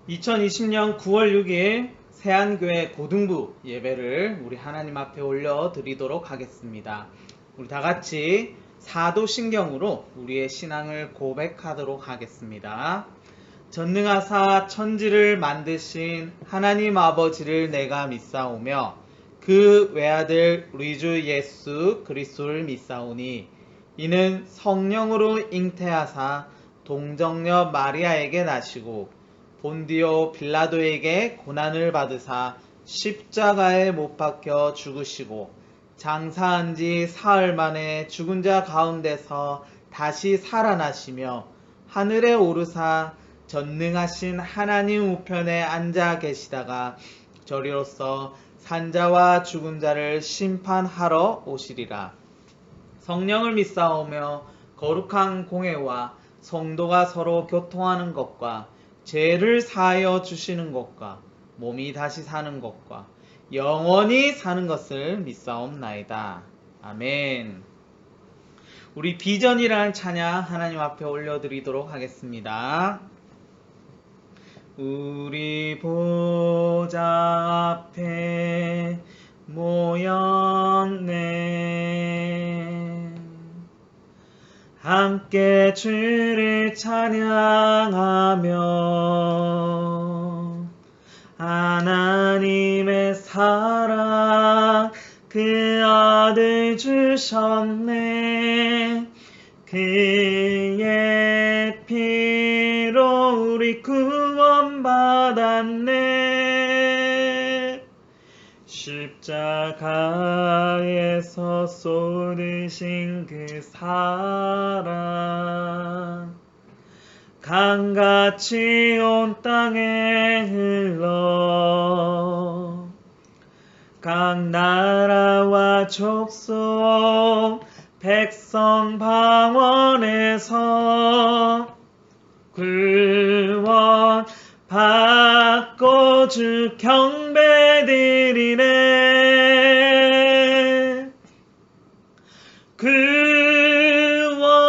2020년 9월 6일 세안교회 고등부 예배를 우리 하나님 앞에 올려드리도록 하겠습니다. 우리 다같이 사도신경으로 우리의 신앙을 고백하도록 하겠습니다. 전능하사 천지를 만드신 하나님 아버지를 내가 믿사오며 그 외아들 우리 주 예수 그리스도를 믿사오니 이는 성령으로 잉태하사 동정녀 마리아에게 나시고 본디오 빌라도에게 고난을 받으사 십자가에 못 박혀 죽으시고 장사한 지 사흘 만에 죽은 자 가운데서 다시 살아나시며 하늘에 오르사 전능하신 하나님 우편에 앉아 계시다가 저리로서 산자와 죽은 자를 심판하러 오시리라. 성령을 믿사오며 거룩한 공회와 성도가 서로 교통하는 것과 죄를 사하여 주시는 것과 몸이 다시 사는 것과 영원히 사는 것을 믿사옵나이다. 아멘. 우리 비전이라는 찬양 하나님 앞에 올려드리도록 하겠습니다. 우리 보좌 앞에 모였네. 함께 주를 찬양하며 하나님의 사랑 그 아들 주셨네. 그의 피로 우리 구원받았네. 십자가에서 쏟으신 그 사랑 강같이 온 땅에 흘러 각 나라와 족속 백성 방언에서 구원 받고 주 경배드리네.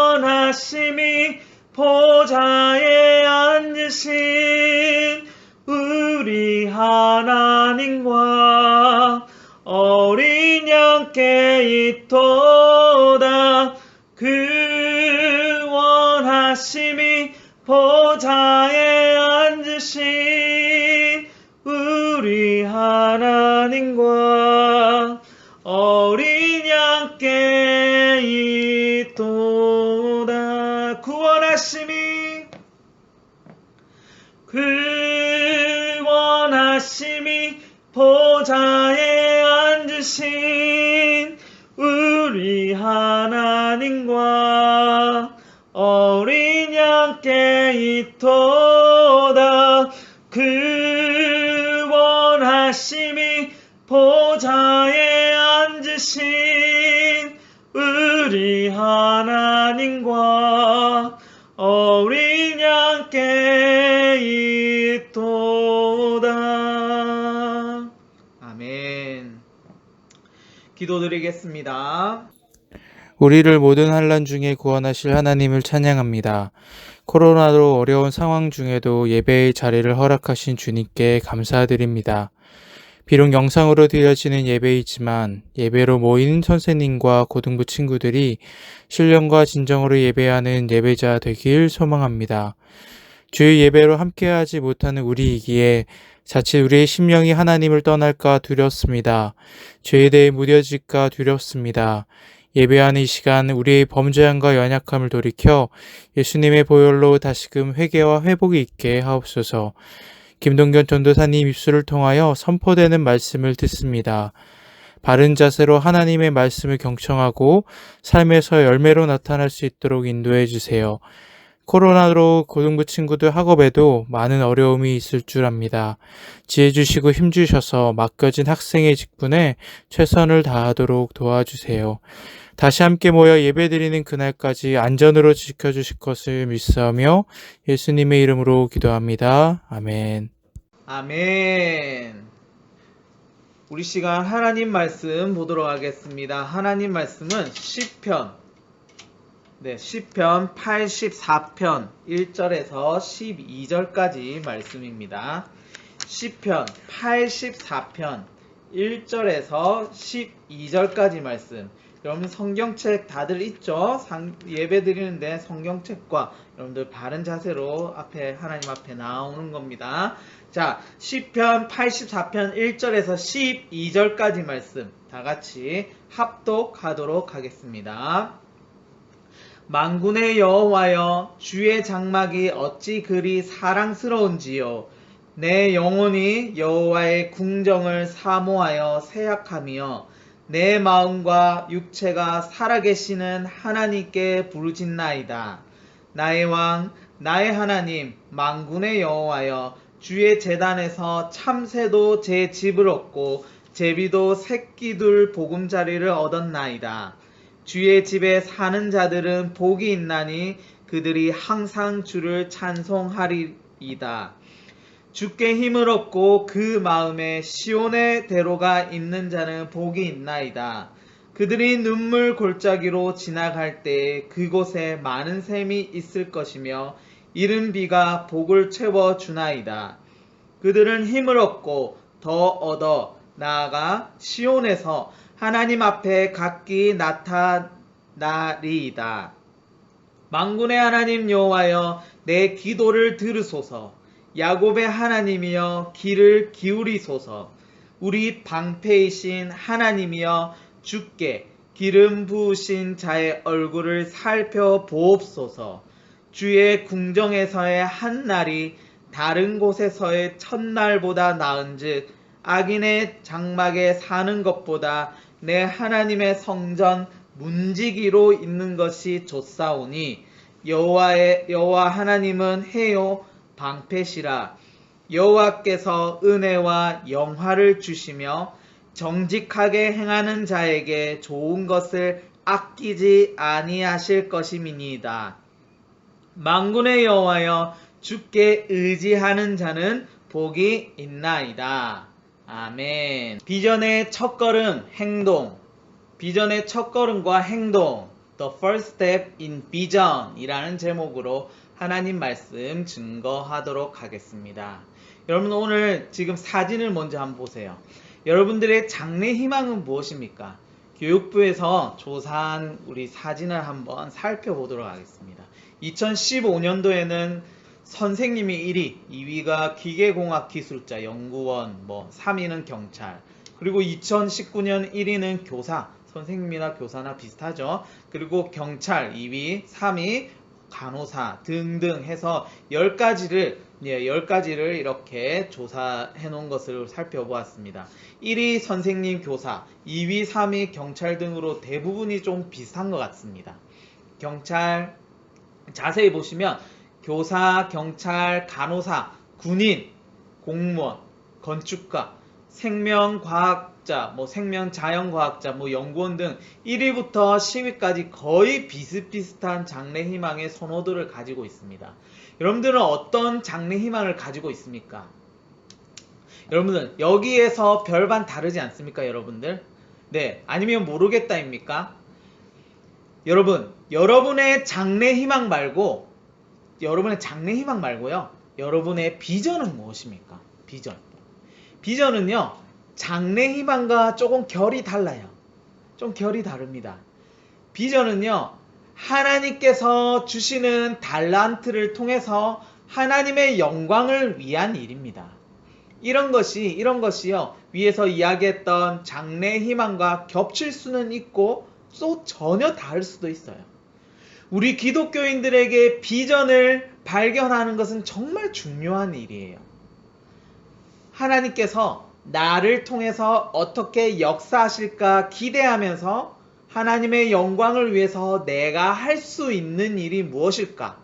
구원하심이 보좌에 앉으신 우리 하나님과 어린 양께 있도다. 구원하심이 보좌에 앉으신 우리 하나님과 어린 양께 있도다. 구원하심이 보좌에 앉으신 우리 하나님과 어린 양께 있도다. 구원하심이 보좌에 앉으신 우리 하나님과 어린 양께 있도다. 아멘. 기도드리겠습니다. 우리를 모든 환난 중에 구원하실 하나님을 찬양합니다. 코로나로 어려운 상황 중에도 예배의 자리를 허락하신 주님께 감사드립니다. 비록 영상으로 드려지는 예배이지만 예배로 모인 선생님과 고등부 친구들이 신령과 진정으로 예배하는 예배자 되길 소망합니다. 주의 예배로 함께하지 못하는 우리이기에 자칫 우리의 심령이 하나님을 떠날까 두렵습니다. 죄에 대해 무뎌질까 두렵습니다. 예배하는 이 시간 우리의 범죄함과 연약함을 돌이켜 예수님의 보혈로 다시금 회개와 회복이 있게 하옵소서. 김동견 전도사님 입술을 통하여 선포되는 말씀을 듣습니다. 바른 자세로 하나님의 말씀을 경청하고 삶에서 열매로 나타날 수 있도록 인도해 주세요. 코로나로 고등부 친구들 학업에도 많은 어려움이 있을 줄 압니다. 지혜 주시고 힘 주셔서 맡겨진 학생의 직분에 최선을 다하도록 도와주세요. 다시 함께 모여 예배드리는 그날까지 안전으로 지켜주실 것을 믿사오며 예수님의 이름으로 기도합니다. 아멘. 아멘. 우리 시간 하나님 말씀 보도록 하겠습니다. 하나님 말씀은 시편 네, 시편 84편 1절에서 12절까지 말씀입니다. 시편 84편 1절에서 12절까지 말씀. 여러분 성경책 다들 있죠? 예배 드리는데 성경책과 여러분들 바른 자세로 하나님 앞에 나오는 겁니다. 자, 시편 84편 1절에서 12절까지 말씀 다 같이 합독하도록 하겠습니다. 만군의 여호와여, 주의 장막이 어찌 그리 사랑스러운지요. 내 영혼이 여호와의 궁정을 사모하여 새약하며 내 마음과 육체가 살아계시는 하나님께 부르짖나이다. 나의 왕, 나의 하나님, 만군의 여호와여, 주의 제단에서 참새도 제 집을 얻고 제비도 새끼둘 보금자리를 얻었나이다. 주의 집에 사는 자들은 복이 있나니 그들이 항상 주를 찬송하리이다. 주께 힘을 얻고 그 마음에 시온의 대로가 있는 자는 복이 있나이다. 그들이 눈물 골짜기로 지나갈 때에 그곳에 많은 샘이 있을 것이며 이른 비가 복을 채워주나이다. 그들은 힘을 얻고 더 얻어 나아가 시온에서 하나님 앞에 각기 나타나리이다. 만군의 하나님 여호와여, 내 기도를 들으소서. 야곱의 하나님이여, 귀를 기울이소서. 우리 방패이신 하나님이여, 주께 기름 부으신 자의 얼굴을 살펴보옵소서. 주의 궁정에서의 한 날이 다른 곳에서의 첫날보다 나은즉 악인의 장막에 사는 것보다 내 하나님의 성전 문지기로 있는 것이 좋사오니 여호와 하나님은 해요 방패시라. 여호와께서 은혜와 영화를 주시며 정직하게 행하는 자에게 좋은 것을 아끼지 아니하실 것임이니이다. 만군의 여호와여, 주께 의지하는 자는 복이 있나이다. 아멘. 비전의 첫걸음 행동. 비전의 첫걸음과 행동. The first step in vision 이라는 제목으로 하나님 말씀 증거하도록 하겠습니다. 여러분 오늘 지금 사진을 먼저 한번 보세요. 여러분들의 장래 희망은 무엇입니까? 교육부에서 조사한 우리 사진을 한번 살펴보도록 하겠습니다. 2015년도에는 선생님이 1위, 2위가 기계공학기술자 연구원, 3위는 경찰, 그리고 2019년 1위는 교사, 선생님이나 교사나 비슷하죠. 그리고 경찰 2위, 3위 간호사 등등 해서 10가지를 이렇게 조사해 놓은 것을 살펴보았습니다. 1위 선생님 교사, 2위, 3위 경찰 등으로 대부분이 좀 비슷한 것 같습니다. 경찰 자세히 보시면 교사, 경찰, 간호사, 군인, 공무원, 건축가, 생명과학자, 생명자연과학자, 연구원 등 1위부터 10위까지 거의 비슷비슷한 장래희망의 선호도를 가지고 있습니다. 여러분들은 어떤 장래희망을 가지고 있습니까? 여러분들 여기에서 별반 다르지 않습니까? 여러분들? 네, 아니면 모르겠다입니까? 여러분, 여러분의 장래희망 말고요. 여러분의 비전은 무엇입니까? 비전은요, 장래희망과 조금 결이 달라요. 좀 결이 다릅니다. 비전은요, 하나님께서 주시는 달란트를 통해서 하나님의 영광을 위한 일입니다. 이런 것이요, 위에서 이야기했던 장래희망과 겹칠 수는 있고 또 전혀 다를 수도 있어요. 우리 기독교인들에게 비전을 발견하는 것은 정말 중요한 일이에요. 하나님께서 나를 통해서 어떻게 역사하실까 기대하면서 하나님의 영광을 위해서 내가 할 수 있는 일이 무엇일까?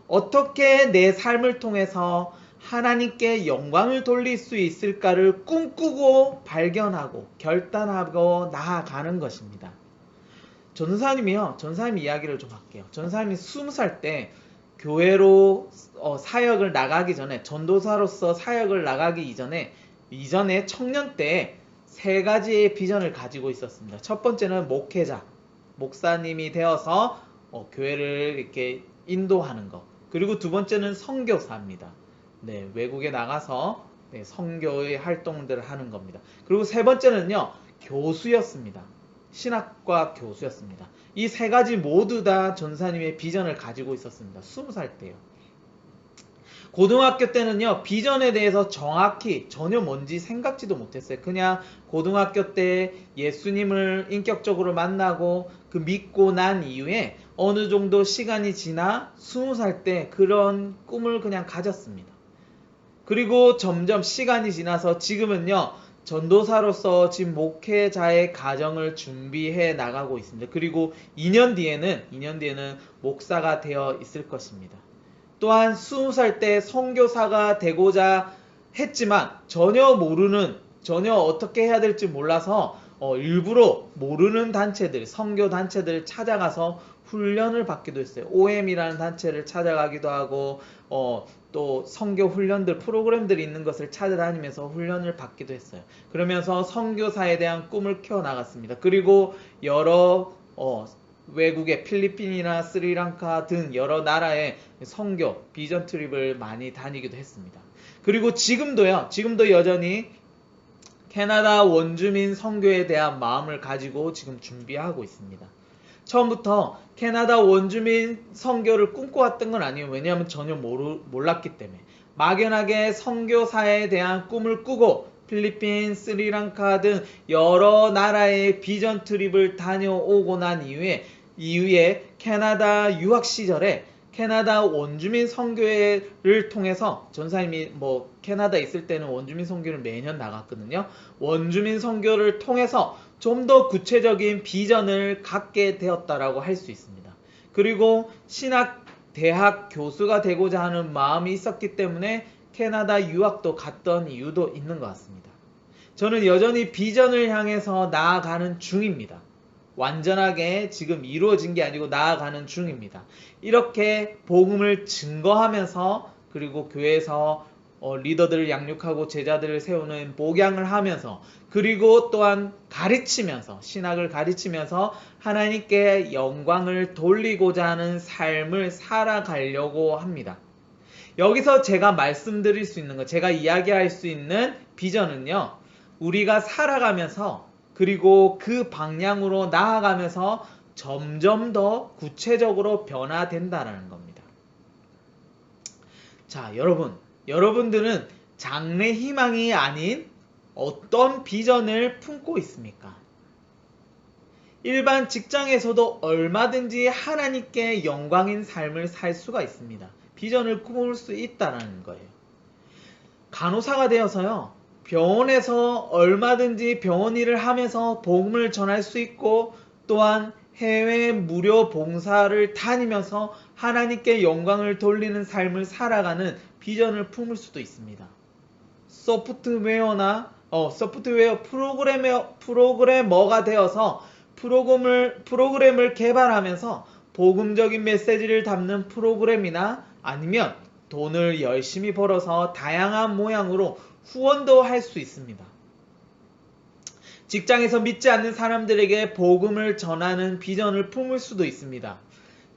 어떻게 내 삶을 통해서 하나님께 영광을 돌릴 수 있을까를 꿈꾸고 발견하고 결단하고 나아가는 것입니다. 전사님 이야기를 좀 할게요. 전사님이 20살 때 교회로 사역을 나가기 전에, 전도사로서 사역을 나가기 이전에 청년 때 3가지의 비전을 가지고 있었습니다. 첫 번째는 목회자, 목사님이 되어서 교회를 이렇게 인도하는 것. 그리고 두 번째는 선교사입니다. 네, 외국에 나가서 선교의 활동들을 하는 겁니다. 그리고 세 번째는요, 교수였습니다. 신학과 교수였습니다. 이 세 가지 모두 다 전사님의 비전을 가지고 있었습니다. 20살 때요. 고등학교 때는요, 비전에 대해서 정확히 전혀 뭔지 생각지도 못했어요. 그냥 고등학교 때 예수님을 인격적으로 만나고 그 믿고 난 이후에 어느 정도 시간이 지나 20살 때 그런 꿈을 그냥 가졌습니다. 그리고 점점 시간이 지나서 지금은요, 전도사로서 지금 목회자의 가정을 준비해 나가고 있습니다. 그리고 2년 뒤에는 목사가 되어 있을 것입니다. 또한 20살 때 선교사가 되고자 했지만 전혀 어떻게 해야 될지 몰라서 일부러 모르는 단체들, 선교 단체들을 찾아가서 훈련을 받기도 했어요. OM이라는 단체를 찾아가기도 하고 또 선교 훈련들 프로그램들이 있는 것을 찾아다니면서 훈련을 받기도 했어요. 그러면서 선교사에 대한 꿈을 키워나갔습니다. 그리고 여러 외국의 필리핀이나 스리랑카 등 여러 나라의 선교 비전 트립을 많이 다니기도 했습니다. 그리고 지금도 여전히 캐나다 원주민 선교에 대한 마음을 가지고 지금 준비하고 있습니다. 처음부터 캐나다 원주민 선교를 꿈꿔왔던 건 아니에요. 왜냐하면 전혀 몰랐기 때문에. 막연하게 선교사에 대한 꿈을 꾸고 필리핀, 스리랑카 등 여러 나라의 비전 트립을 다녀오고 난 이후에 캐나다 유학 시절에 캐나다 원주민 선교회를 통해서 전사님이 캐나다에 있을 때는 원주민 선교를 매년 나갔거든요. 원주민 선교를 통해서 좀 더 구체적인 비전을 갖게 되었다라고 할 수 있습니다. 그리고 대학 교수가 되고자 하는 마음이 있었기 때문에 캐나다 유학도 갔던 이유도 있는 것 같습니다. 저는 여전히 비전을 향해서 나아가는 중입니다. 완전하게 지금 이루어진 게 아니고 나아가는 중입니다. 이렇게 복음을 증거하면서 그리고 교회에서 리더들을 양육하고 제자들을 세우는 목양을 하면서 그리고 또한 가르치면서 신학을 가르치면서 하나님께 영광을 돌리고자 하는 삶을 살아가려고 합니다. 여기서 제가 말씀드릴 수 있는 것, 제가 이야기할 수 있는 비전은요, 우리가 살아가면서 그리고 그 방향으로 나아가면서 점점 더 구체적으로 변화된다는 겁니다. 자, 여러분들은 장래 희망이 아닌 어떤 비전을 품고 있습니까? 일반 직장에서도 얼마든지 하나님께 영광인 삶을 살 수가 있습니다. 비전을 꾸물 수 있다는 거예요. 간호사가 되어서요, 병원에서 얼마든지 병원 일을 하면서 복음을 전할 수 있고 또한 해외 무료 봉사를 다니면서 하나님께 영광을 돌리는 삶을 살아가는 비전을 품을 수도 있습니다. 소프트웨어 프로그래머가 되어서 프로그램을 개발하면서 복음적인 메시지를 담는 프로그램이나 아니면 돈을 열심히 벌어서 다양한 모양으로 후원도 할 수 있습니다. 직장에서 믿지 않는 사람들에게 복음을 전하는 비전을 품을 수도 있습니다.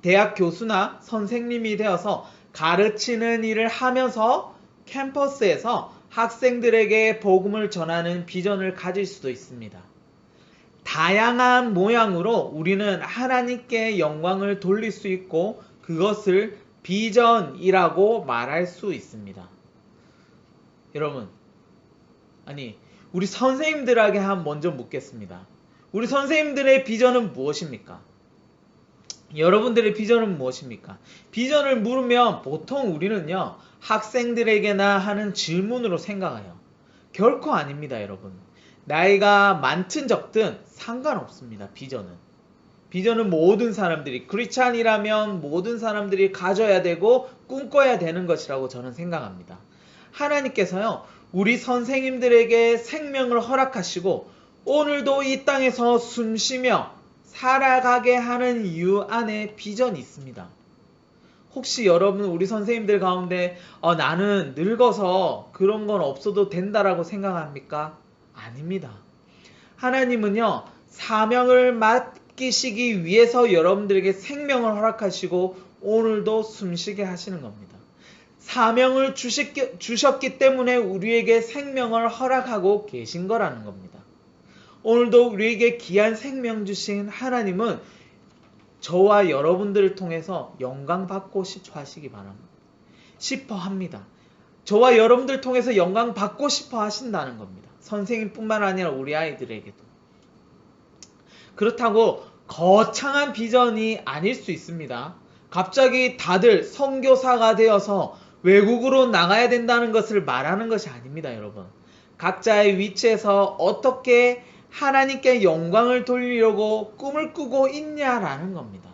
대학 교수나 선생님이 되어서 가르치는 일을 하면서 캠퍼스에서 학생들에게 복음을 전하는 비전을 가질 수도 있습니다. 다양한 모양으로 우리는 하나님께 영광을 돌릴 수 있고 그것을 비전이라고 말할 수 있습니다. 여러분, 우리 선생님들에게 먼저 묻겠습니다. 우리 선생님들의 비전은 무엇입니까? 여러분들의 비전은 무엇입니까? 비전을 물으면 보통 우리는요, 학생들에게나 하는 질문으로 생각해요. 결코 아닙니다, 여러분. 나이가 많든 적든 상관없습니다, 비전은 모든 사람들이, 크리스찬이라면 모든 사람들이 가져야 되고 꿈꿔야 되는 것이라고 저는 생각합니다. 하나님께서요, 우리 선생님들에게 생명을 허락하시고 오늘도 이 땅에서 숨쉬며 살아가게 하는 이유 안에 비전이 있습니다. 혹시 여러분 우리 선생님들 가운데 나는 늙어서 그런 건 없어도 된다라고 생각합니까? 아닙니다. 하나님은요, 사명을 아끼시기 위해서 여러분들에게 생명을 허락하시고 오늘도 숨쉬게 하시는 겁니다. 사명을 주셨기 때문에 우리에게 생명을 허락하고 계신 거라는 겁니다. 오늘도 우리에게 귀한 생명 주신 하나님은 저와 여러분들을 통해서 영광 받고 싶어 하시기 바랍니다. 싶어 합니다. 저와 여러분들 통해서 영광 받고 싶어 하신다는 겁니다. 선생님뿐만 아니라 우리 아이들에게도. 그렇다고 거창한 비전이 아닐 수 있습니다. 갑자기 다들 선교사가 되어서 외국으로 나가야 된다는 것을 말하는 것이 아닙니다, 여러분. 각자의 위치에서 어떻게 하나님께 영광을 돌리려고 꿈을 꾸고 있냐라는 겁니다.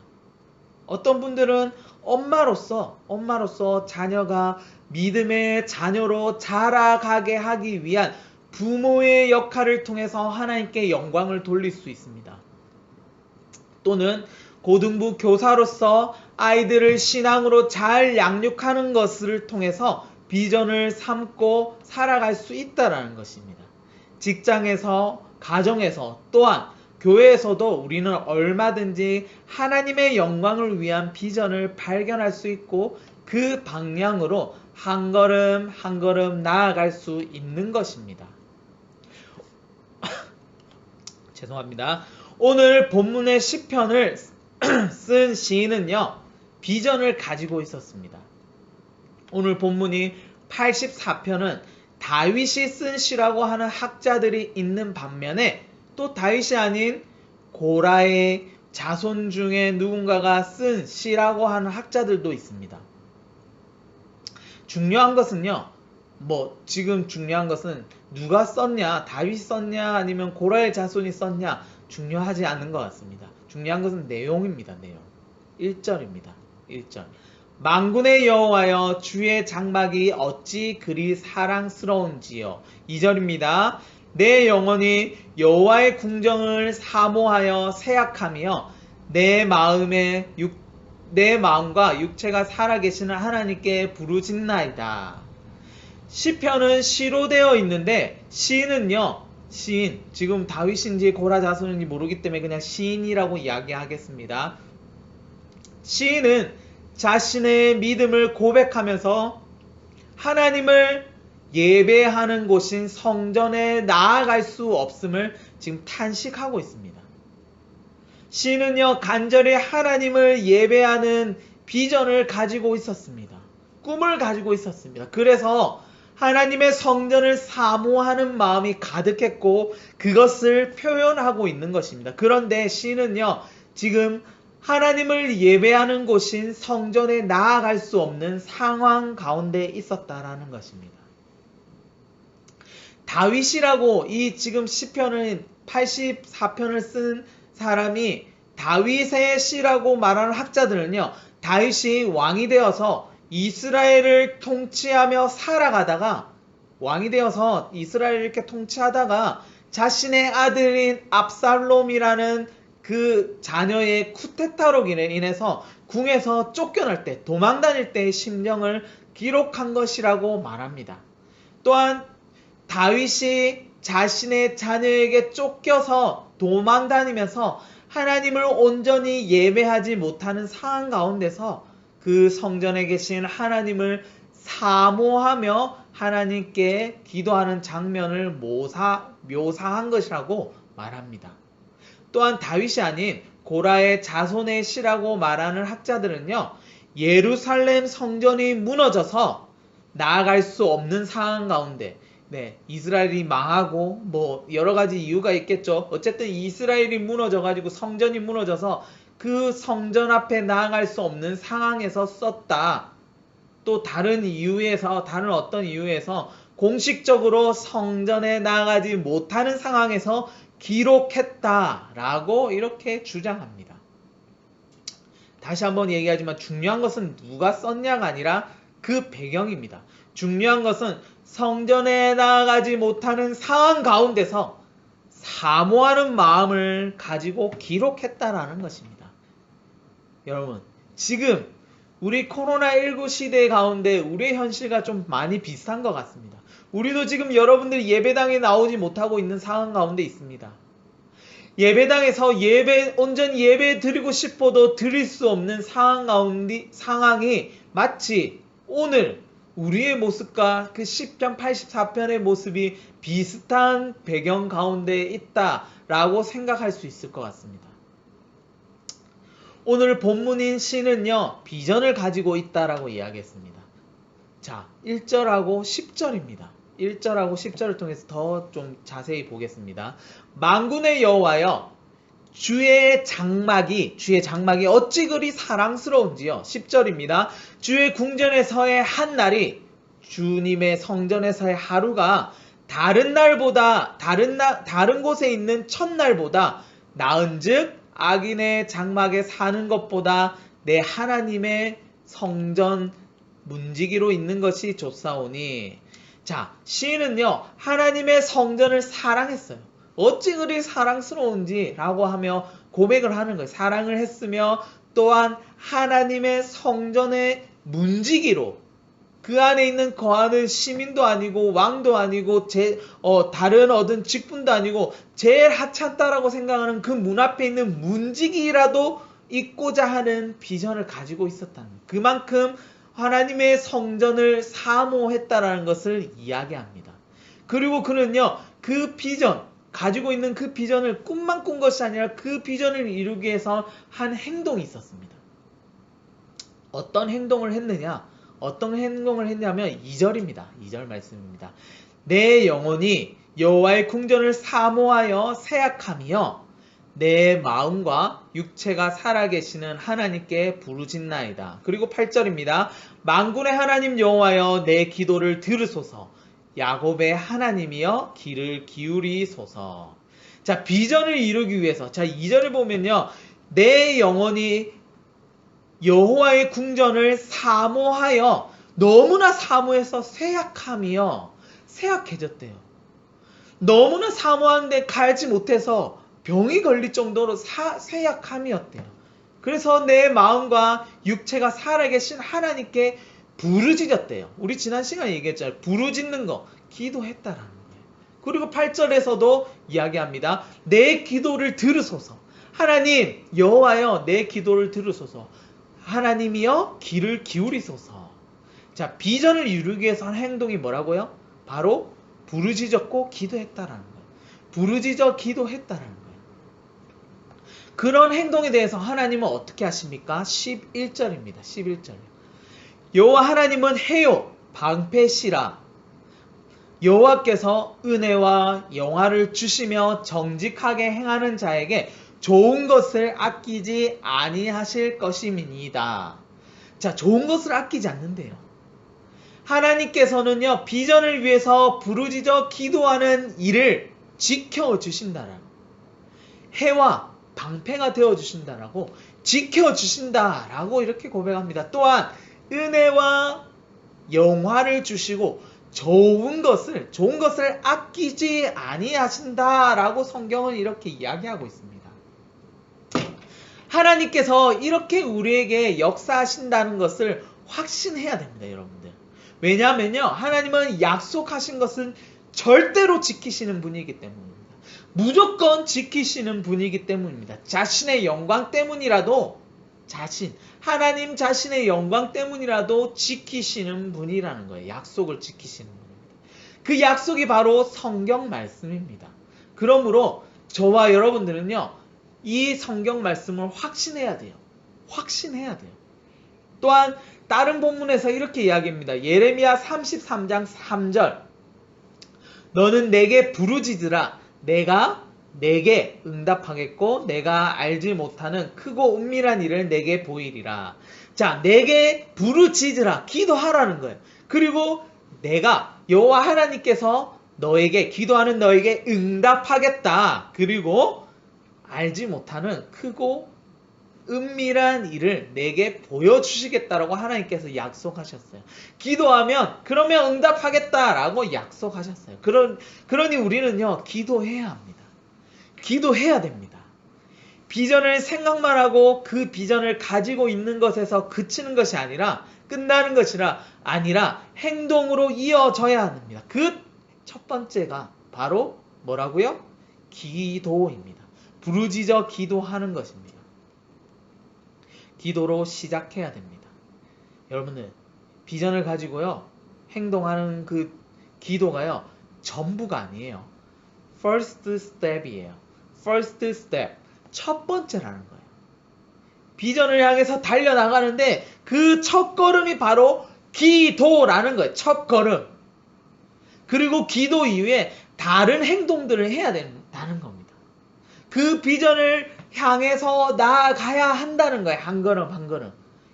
어떤 분들은 엄마로서 자녀가 믿음의 자녀로 자라가게 하기 위한 부모의 역할을 통해서 하나님께 영광을 돌릴 수 있습니다. 또는 고등부 교사로서 아이들을 신앙으로 잘 양육하는 것을 통해서 비전을 삼고 살아갈 수 있다는 것입니다. 직장에서, 가정에서, 또한 교회에서도 우리는 얼마든지 하나님의 영광을 위한 비전을 발견할 수 있고 그 방향으로 한 걸음 한 걸음 나아갈 수 있는 것입니다. 죄송합니다. 오늘 본문의 시편을 쓴 시인은요, 비전을 가지고 있었습니다. 오늘 본문이 84편은 다윗이 쓴 시라고 하는 학자들이 있는 반면에 또 다윗이 아닌 고라의 자손 중에 누군가가 쓴 시라고 하는 학자들도 있습니다. 중요한 것은요, 지금 중요한 것은 누가 썼냐, 다윗이 썼냐, 아니면 고라의 자손이 썼냐, 중요하지 않은 것 같습니다. 중요한 것은 내용입니다, 내용. 1절입니다. 1절. 만군의 여호와여, 주의 장막이 어찌 그리 사랑스러운지요. 2절입니다. 내 영혼이 여호와의 궁정을 사모하여 세약하며 내 마음과 육체가 살아계시는 하나님께 부르짖나이다. 시편은 시로 되어 있는데 시인은요, 지금 다윗인지 고라 자손인지 모르기 때문에 그냥 시인이라고 이야기하겠습니다. 시인은 자신의 믿음을 고백하면서 하나님을 예배하는 곳인 성전에 나아갈 수 없음을 지금 탄식하고 있습니다. 시인은요, 간절히 하나님을 예배하는 비전을 가지고 있었습니다. 꿈을 가지고 있었습니다. 그래서 하나님의 성전을 사모하는 마음이 가득했고 그것을 표현하고 있는 것입니다. 그런데 시인은요, 지금 하나님을 예배하는 곳인 성전에 나아갈 수 없는 상황 가운데 있었다라는 것입니다. 다윗이라고 이 지금 시편을 84편을 쓴 사람이 다윗의 시라고 말하는 학자들은요, 다윗이 왕이 되어서 이스라엘을 통치하며 살아가다가 왕이 되어서 이스라엘을 이렇게 통치하다가 자신의 아들인 압살롬이라는 그 자녀의 쿠데타로 인해서 궁에서 쫓겨날 때, 도망 다닐 때의 심령을 기록한 것이라고 말합니다. 또한 다윗이 자신의 자녀에게 쫓겨서 도망 다니면서 하나님을 온전히 예배하지 못하는 상황 가운데서 그 성전에 계신 하나님을 사모하며 하나님께 기도하는 장면을 묘사한 것이라고 말합니다. 또한 다윗이 아닌 고라의 자손의 시라고 말하는 학자들은요, 예루살렘 성전이 무너져서 나아갈 수 없는 상황 가운데, 이스라엘이 망하고 여러 가지 이유가 있겠죠. 어쨌든 이스라엘이 무너져가지고 성전이 무너져서 그 성전 앞에 나아갈 수 없는 상황에서 썼다. 또 다른 어떤 이유에서 공식적으로 성전에 나아가지 못하는 상황에서 기록했다라고 이렇게 주장합니다. 다시 한번 얘기하지만 중요한 것은 누가 썼냐가 아니라 그 배경입니다. 중요한 것은 성전에 나아가지 못하는 상황 가운데서 사모하는 마음을 가지고 기록했다라는 것입니다. 여러분, 지금 우리 코로나19 시대 가운데 우리의 현실과 좀 많이 비슷한 것 같습니다. 우리도 지금 여러분들이 예배당에 나오지 못하고 있는 상황 가운데 있습니다. 예배당에서 온전히 예배 드리고 싶어도 드릴 수 없는 상황이 마치 오늘 우리의 모습과 그 10편 84편의 모습이 비슷한 배경 가운데 있다라고 생각할 수 있을 것 같습니다. 오늘 본문인 시는요, 비전을 가지고 있다라고 이야기했습니다. 자, 1절하고 10절입니다. 1절하고 10절을 통해서 더 좀 자세히 보겠습니다. 만군의 여호와여, 주의 장막이 어찌 그리 사랑스러운지요. 10절입니다. 주의 궁전에서의 한 날이, 주님의 성전에서의 하루가 다른 곳에 있는 첫날보다 나은즉 악인의 장막에 사는 것보다 내 하나님의 성전 문지기로 있는 것이 좋사오니. 자, 시인은요, 하나님의 성전을 사랑했어요. 어찌 그리 사랑스러운지 라고 하며 고백을 하는 거예요. 사랑을 했으며 또한 하나님의 성전의 문지기로, 그 안에 있는 거하는 시민도 아니고 왕도 아니고 다른 얻은 직분도 아니고 제일 하찮다라고 생각하는 그 문 앞에 있는 문지기라도 있고자 하는 비전을 가지고 있었다는 거예요. 그만큼 하나님의 성전을 사모했다라는 것을 이야기합니다. 그리고 그는요, 그 비전, 가지고 있는 그 비전을 꿈만 꾼 것이 아니라 그 비전을 이루기 위해서 한 행동이 있었습니다. 어떤 행동을 했느냐면 2절입니다. 2절 말씀입니다. 내 영혼이 여호와의 궁전을 사모하여 새약하며 내 마음과 육체가 살아계시는 하나님께 부르짖나이다. 그리고 8절입니다. 만군의 하나님 여호와여, 내 기도를 들으소서. 야곱의 하나님이여, 귀를 기울이소서. 자, 비전을 이루기 위해서, 자, 2절을 보면요, 내 영혼이 여호와의 궁전을 사모하여, 너무나 사모해서 쇠약해졌대요. 너무나 사모하는데 갈지 못해서 병이 걸릴 정도로 쇠약함이었대요. 그래서 내 마음과 육체가 살아계신 하나님께 부르짖었대요. 우리 지난 시간에 얘기했잖아요. 부르짖는 거, 기도했다라는 거예요. 그리고 8절에서도 이야기합니다. 내 기도를 들으소서. 하나님, 여호와여, 내 기도를 들으소서. 하나님이여, 귀를 기울이소서. 자, 비전을 이루기 위해서 한 행동이 뭐라고요? 바로 부르짖었고 기도했다라는 거예요. 부르짖어 기도했다라는 거예요. 그런 행동에 대해서 하나님은 어떻게 하십니까? 11절입니다. 11절. 여호와 하나님은 해요 방패시라. 여호와께서 은혜와 영화를 주시며 정직하게 행하는 자에게 좋은 것을 아끼지 아니하실 것임이니이다. 자, 좋은 것을 아끼지 않는데요. 하나님께서는요, 비전을 위해서 부르짖어 기도하는 일을 지켜주신다라고, 해와 방패가 되어주신다라고, 지켜주신다라고 이렇게 고백합니다. 또한 은혜와 영화를 주시고 좋은 것을 아끼지 아니하신다라고 성경은 이렇게 이야기하고 있습니다. 하나님께서 이렇게 우리에게 역사하신다는 것을 확신해야 됩니다, 여러분들. 왜냐하면요, 하나님은 약속하신 것은 절대로 지키시는 분이기 때문입니다. 무조건 지키시는 분이기 때문입니다. 자신의 영광 때문이라도, 하나님 자신의 영광 때문이라도 지키시는 분이라는 거예요. 약속을 지키시는 분입니다. 그 약속이 바로 성경 말씀입니다. 그러므로 저와 여러분들은요, 이 성경 말씀을 확신해야 돼요. 확신해야 돼요. 또한 다른 본문에서 이렇게 이야기합니다. 예레미야 33장 3절. 너는 내게 부르짖으라. 내가 내게 응답하겠고 내가 알지 못하는 크고 은밀한 일을 내게 보이리라. 자, 내게 부르짖으라. 기도하라는 거예요. 그리고 내가 여호와 하나님께서 기도하는 너에게 응답하겠다. 그리고 알지 못하는 크고 은밀한 일을 내게 보여주시겠다라고 하나님께서 약속하셨어요. 기도하면 그러면 응답하겠다라고 약속하셨어요. 그러니 우리는요, 기도해야 합니다. 기도해야 됩니다. 비전을 생각만 하고 그 비전을 가지고 있는 것에서 그치는 것이 아니라, 끝나는 것이 아니라 행동으로 이어져야 합니다. 그 첫 번째가 바로 뭐라고요? 기도입니다. 부르짖어 기도하는 것입니다. 기도로 시작해야 됩니다. 여러분들 비전을 가지고요 행동하는 그 기도가요 전부가 아니에요. First step이에요. First step. 첫 번째라는 거예요. 비전을 향해서 달려나가는데 그 첫 걸음이 바로 기도라는 거예요. 첫 걸음. 그리고 기도 이후에 다른 행동들을 해야 된다는 겁니다. 그 비전을 향해서 나아가야 한다는 거예요. 한 걸음 한 걸음.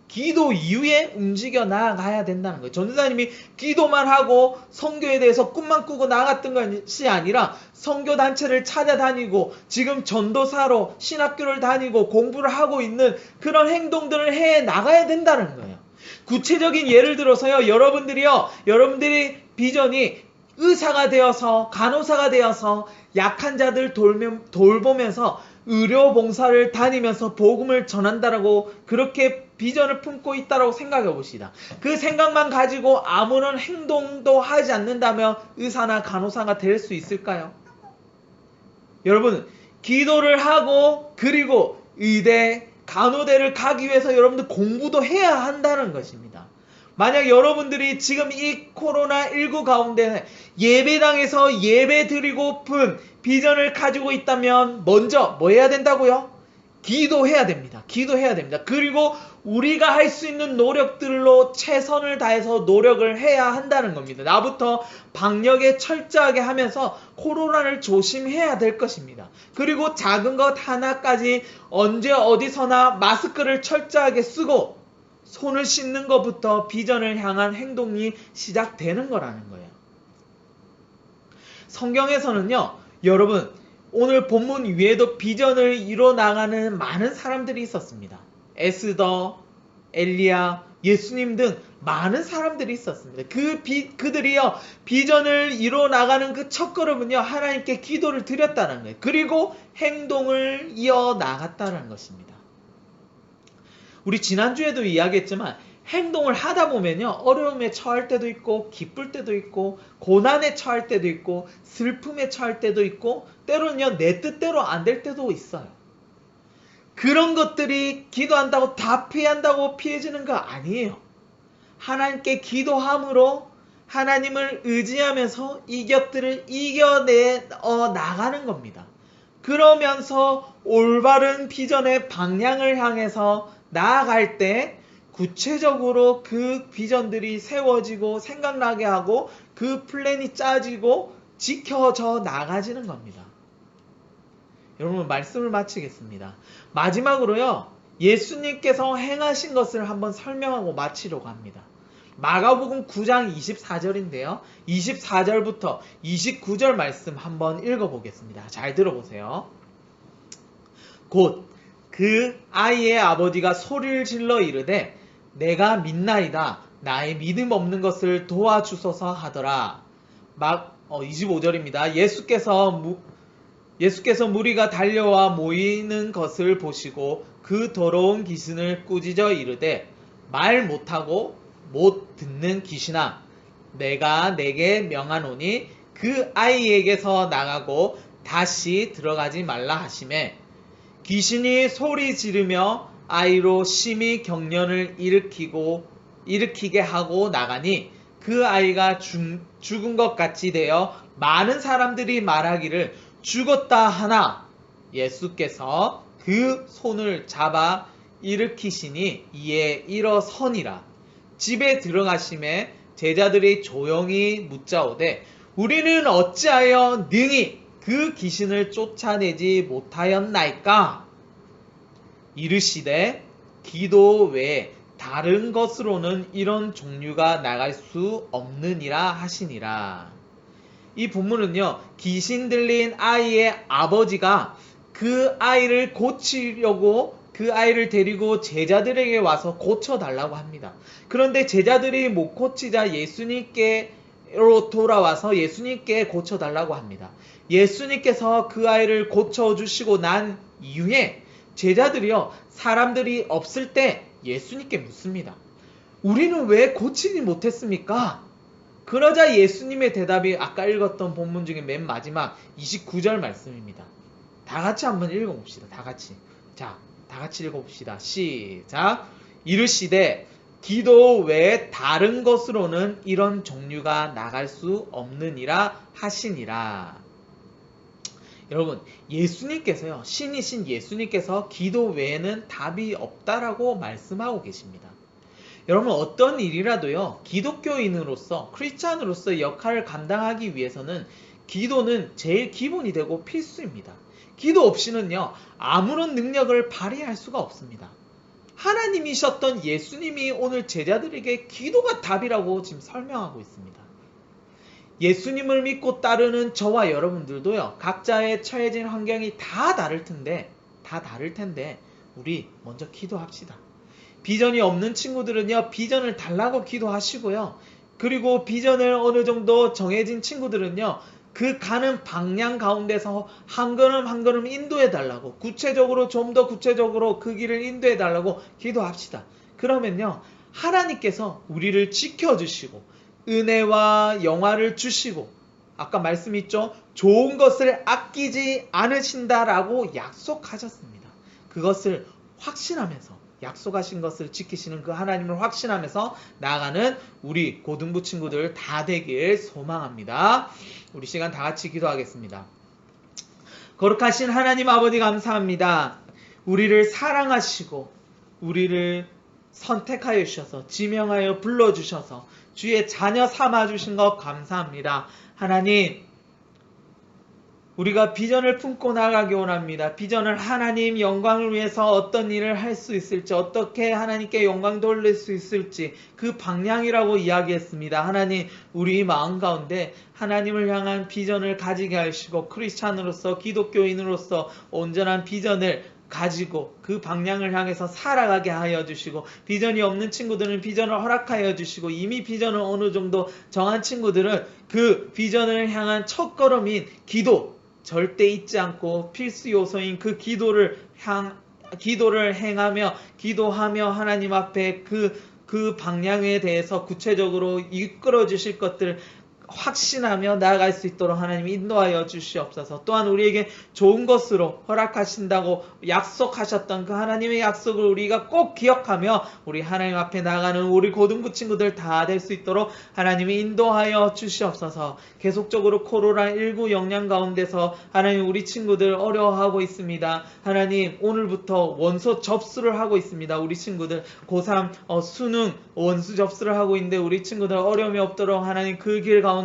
기도 이후에 움직여 나아가야 된다는 거예요. 전도사님이 기도만 하고 선교에 대해서 꿈만 꾸고 나갔던 것이 아니라 선교단체를 찾아다니고 지금 전도사로 신학교를 다니고 공부를 하고 있는 그런 행동들을 해 나가야 된다는 거예요. 구체적인 예를 들어서요. 여러분들이 비전이 의사가 되어서 간호사가 되어서 약한 자들 돌보면서 의료봉사를 다니면서 복음을 전한다라고 그렇게 비전을 품고 있다라고 생각해 봅시다. 그 생각만 가지고 아무런 행동도 하지 않는다면 의사나 간호사가 될 수 있을까요? 여러분 기도를 하고 그리고 의대, 간호대를 가기 위해서 여러분들 공부도 해야 한다는 것입니다. 만약 여러분들이 지금 이 코로나19 가운데 예배당에서 예배 드리고픈 비전을 가지고 있다면 먼저 뭐 해야 된다고요? 기도해야 됩니다. 기도해야 됩니다. 그리고 우리가 할 수 있는 노력들로 최선을 다해서 노력을 해야 한다는 겁니다. 나부터 방역에 철저하게 하면서 코로나를 조심해야 될 것입니다. 그리고 작은 것 하나까지 언제 어디서나 마스크를 철저하게 쓰고 손을 씻는 것부터 비전을 향한 행동이 시작되는 거라는 거예요. 성경에서는요, 여러분, 오늘 본문 위에도 비전을 이뤄나가는 많은 사람들이 있었습니다. 에스더, 엘리야, 예수님 등 많은 사람들이 있었습니다. 그들이요, 비전을 이뤄나가는 그 첫걸음은요, 하나님께 기도를 드렸다는 거예요. 그리고 행동을 이어나갔다는 것입니다. 우리 지난주에도 이야기했지만 행동을 하다 보면요 어려움에 처할 때도 있고 기쁠 때도 있고 고난에 처할 때도 있고 슬픔에 처할 때도 있고 때로는요 내 뜻대로 안 될 때도 있어요. 그런 것들이 기도한다고 다 피한다고 피해지는 거 아니에요. 하나님께 기도함으로 하나님을 의지하면서 이 것들을 이겨내 나가는 겁니다. 그러면서 올바른 비전의 방향을 향해서 나아갈 때 구체적으로 그 비전들이 세워지고 생각나게 하고 그 플랜이 짜지고 지켜져 나가지는 겁니다. 여러분 말씀을 마치겠습니다. 마지막으로요. 예수님께서 행하신 것을 한번 설명하고 마치려고 합니다. 마가복음 9장 24절인데요. 24절부터 29절 말씀 한번 읽어보겠습니다. 잘 들어보세요. 곧 그 아이의 아버지가 소리를 질러 이르되 내가 믿나이다. 나의 믿음 없는 것을 도와주소서 하더라. 25절입니다. 예수께서 무리가 달려와 모이는 것을 보시고 그 더러운 귀신을 꾸짖어 이르되 말 못하고 못 듣는 귀신아 내가 내게 명하노니 그 아이에게서 나가고 다시 들어가지 말라 하시매 귀신이 소리 지르며 아이로 심히 경련을 일으키게 하고 나가니 그 아이가 죽은 것 같이 되어 많은 사람들이 말하기를 죽었다 하나 예수께서 그 손을 잡아 일으키시니 이에 일어서니라. 집에 들어가심에 제자들이 조용히 묻자오되 우리는 어찌하여 능히 그 귀신을 쫓아내지 못하였나이까? 이르시되 기도 외에 다른 것으로는 이런 종류가 나갈 수 없느니라 하시니라. 이 본문은요, 귀신 들린 아이의 아버지가 그 아이를 고치려고 그 아이를 데리고 제자들에게 와서 고쳐달라고 합니다. 그런데 제자들이 못 고치자 예수님께로 돌아와서 예수님께 고쳐달라고 합니다. 예수님께서 그 아이를 고쳐주시고 난 이후에 제자들이요, 사람들이 없을 때 예수님께 묻습니다. 우리는 왜 고치지 못했습니까? 그러자 예수님의 대답이 아까 읽었던 본문 중에 맨 마지막 29절 말씀입니다. 다 같이 한번 읽어봅시다. 다 같이. 자, 다 같이 읽어봅시다. 시작. 이르시되 기도 외에 다른 것으로는 이런 종류가 나갈 수 없느니라 하시니라. 여러분, 예수님께서요, 신이신 예수님께서 기도 외에는 답이 없다라고 말씀하고 계십니다. 여러분, 어떤 일이라도요, 기독교인으로서, 크리스찬으로서 역할을 감당하기 위해서는 기도는 제일 기본이 되고 필수입니다. 기도 없이는요, 아무런 능력을 발휘할 수가 없습니다. 하나님이셨던 예수님이 오늘 제자들에게 기도가 답이라고 지금 설명하고 있습니다. 예수님을 믿고 따르는 저와 여러분들도요, 각자의 처해진 환경이 다 다를 텐데 우리 먼저 기도합시다. 비전이 없는 친구들은요, 비전을 달라고 기도하시고요. 그리고 비전을 어느 정도 정해진 친구들은요, 그 가는 방향 가운데서 한 걸음 한 걸음 인도해 달라고, 구체적으로 좀 더 구체적으로 그 길을 인도해 달라고 기도합시다. 그러면요, 하나님께서 우리를 지켜주시고 은혜와 영화를 주시고, 아까 말씀있죠? 좋은 것을 아끼지 않으신다라고 약속하셨습니다. 그것을 확신하면서, 약속하신 것을 지키시는 그 하나님을 확신하면서 나아가는 우리 고등부 친구들 다 되길 소망합니다. 우리 시간 다 같이 기도하겠습니다. 거룩하신 하나님 아버지 감사합니다. 우리를 사랑하시고 우리를 선택하여 주셔서, 지명하여 불러주셔서 주의 자녀 삼아주신 것 감사합니다. 하나님, 우리가 비전을 품고 나가기 원합니다. 비전을 하나님 영광을 위해서 어떤 일을 할 수 있을지, 어떻게 하나님께 영광 돌릴 수 있을지 그 방향이라고 이야기했습니다. 하나님, 우리 마음 가운데 하나님을 향한 비전을 가지게 하시고, 크리스찬으로서, 기독교인으로서 온전한 비전을 가지고 그 방향을 향해서 살아가게 하여 주시고, 비전이 없는 친구들은 비전을 허락하여 주시고, 이미 비전을 어느 정도 정한 친구들은 그 비전을 향한 첫걸음인 기도, 절대 잊지 않고 필수 요소인 그 기도를 행하며 기도하며 하나님 앞에 그 방향에 대해서 구체적으로 이끌어 주실 것들을 확신하며 나아갈 수 있도록 하나님 인도하여 주시옵소서. 또한 우리에게 좋은 것으로 허락하신다고 약속하셨던 그 하나님의 약속을 우리가 꼭 기억하며 우리 하나님 앞에 나아가는 우리 고등부 친구들 다 될 수 있도록 하나님이 인도하여 주시옵소서. 계속적으로 코로나19 영향 가운데서 하나님 우리 친구들 어려워하고 있습니다. 하나님, 오늘부터 원서 접수를 하고 있습니다. 우리 친구들 고3 수능 원수 접수를 하고 있는데 우리 친구들 어려움이 없도록 하나님 그 길 가운데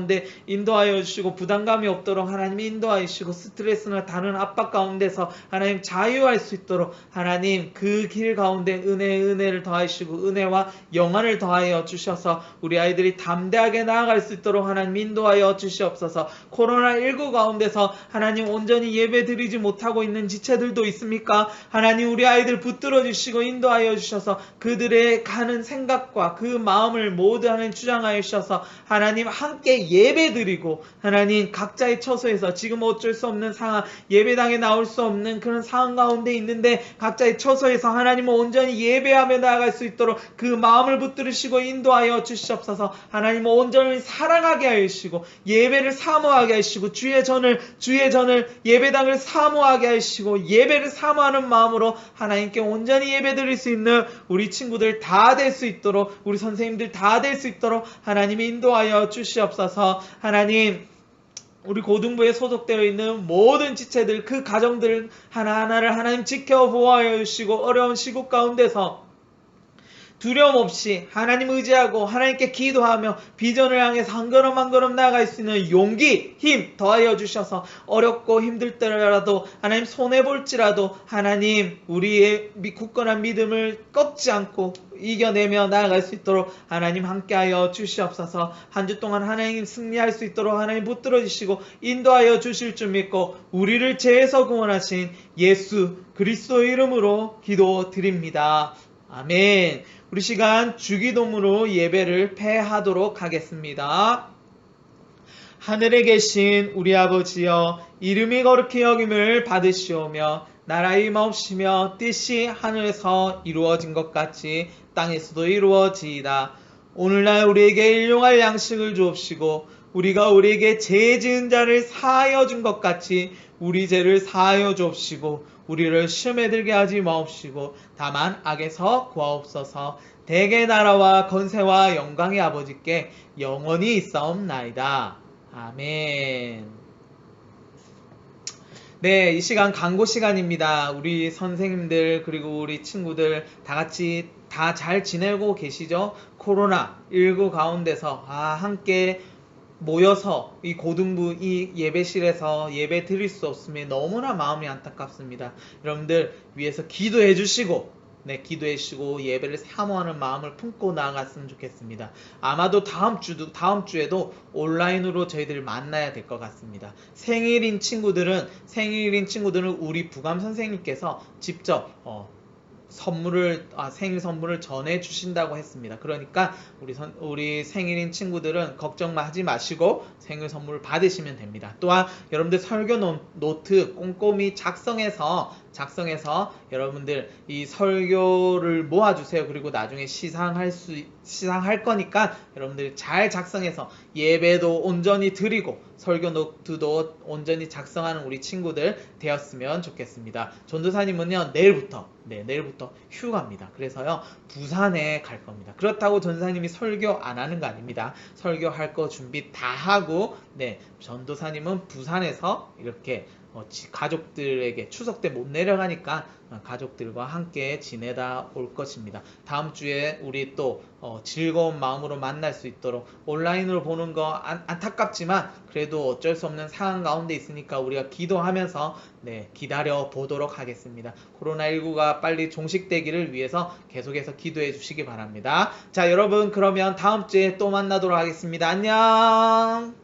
인도하여 주시고, 부담감이 없도록 하나님이 인도하여 주시고, 스트레스나 다른 압박 가운데서 하나님 자유할 수 있도록 하나님 그 길 가운데 은혜를 더하시고 은혜와 영광을 더하여 주셔서 우리 아이들이 담대하게 나아갈 수 있도록 하나님 인도하여 주시옵소서. 코로나19 가운데서 하나님 온전히 예배 드리지 못하고 있는 지체들도 있습니까? 하나님 우리 아이들 붙들어 주시고 인도하여 주셔서 그들의 가는 생각과 그 마음을 모두 하나님 주장하여 주셔서 하나님 함께 예배 드리고, 하나님 각자의 처소에서 지금 어쩔 수 없는 상황, 예배당에 나올 수 없는 그런 상황 가운데 있는데 각자의 처소에서 하나님을 온전히 예배하며 나아갈 수 있도록 그 마음을 붙들으시고 인도하여 주시옵소서. 하나님을 온전히 사랑하게 하시고 예배를 사모하게 하시고 주의 전을 예배당을 사모하게 하시고 예배를 사모하는 마음으로 하나님께 온전히 예배 드릴 수 있는 우리 친구들 다 될 수 있도록, 우리 선생님들 다 될 수 있도록 하나님이 인도하여 주시옵소서. 하나님, 우리 고등부에 소속되어 있는 모든 지체들, 그 가정들 하나하나를 하나님 지켜 보호하여 주시고, 어려운 시국 가운데서 두려움 없이 하나님 의지하고 하나님께 기도하며 비전을 향해서 한 걸음 한 걸음 나아갈 수 있는 용기, 힘 더하여 주셔서 어렵고 힘들 때라도 하나님 손해볼지라도 하나님 우리의 굳건한 믿음을 꺾지 않고 이겨내며 나아갈 수 있도록 하나님 함께하여 주시옵소서. 한 주 동안 하나님 승리할 수 있도록 하나님 붙들어 주시고 인도하여 주실 줄 믿고 우리를 죄에서 구원하신 예수 그리스도 이름으로 기도드립니다. 아멘. 우리 시간 주기도문으로 예배를 폐하도록 하겠습니다. 하늘에 계신 우리 아버지여, 이름이 거룩히 여김을 받으시오며 나라의 임하옵시며 뜻이 하늘에서 이루어진 것 같이 땅에서도 이루어지이다. 오늘날 우리에게 일용할 양식을 주옵시고 우리가 우리에게 죄 지은 자를 사하여 준 것 같이 우리 죄를 사하여 주옵시고 우리를 시험에 들게 하지 마옵시고 다만 악에서 구하옵소서. 대개 나라와 건세와 영광의 아버지께 영원히 있사옵나이다. 아멘. 네, 이 시간 강고 시간입니다. 우리 선생님들 그리고 우리 친구들 다 같이 다 잘 지내고 계시죠? 코로나19 가운데서 함께 모여서 이 고등부 이 예배실에서 예배 드릴 수 없음에 너무나 마음이 안타깝습니다. 여러분들 위해서 기도해 주시고 기도해 주시고 예배를 사모하는 마음을 품고 나아갔으면 좋겠습니다. 아마도 다음 주에도 온라인으로 저희들 만나야 될 것 같습니다. 생일인 친구들은 우리 부감 선생님께서 직접 생일 선물을 전해 주신다고 했습니다. 그러니까 우리 생일인 친구들은 걱정하지 마시고 생일 선물을 받으시면 됩니다. 또한 여러분들 설교 노트 꼼꼼히 작성해서 여러분들 이 설교를 모아주세요. 그리고 나중에 시상할 거니까 여러분들 잘 작성해서 예배도 온전히 드리고 설교 노트도 온전히 작성하는 우리 친구들 되었으면 좋겠습니다. 전도사님은요 내일부터 휴가입니다. 그래서요 부산에 갈 겁니다. 그렇다고 전도사님이 설교 안 하는 거 아닙니다. 설교할 거 준비 다 하고 전도사님은 부산에서 이렇게 가족들에게 추석 때 못 내려가니까 가족들과 함께 지내다 올 것입니다. 다음 주에 우리 또 즐거운 마음으로 만날 수 있도록 온라인으로 보는 거 안타깝지만 그래도 어쩔 수 없는 상황 가운데 있으니까 우리가 기도하면서 기다려 보도록 하겠습니다. 코로나19가 빨리 종식되기를 위해서 계속해서 기도해 주시기 바랍니다. 자, 여러분 그러면 다음 주에 또 만나도록 하겠습니다. 안녕.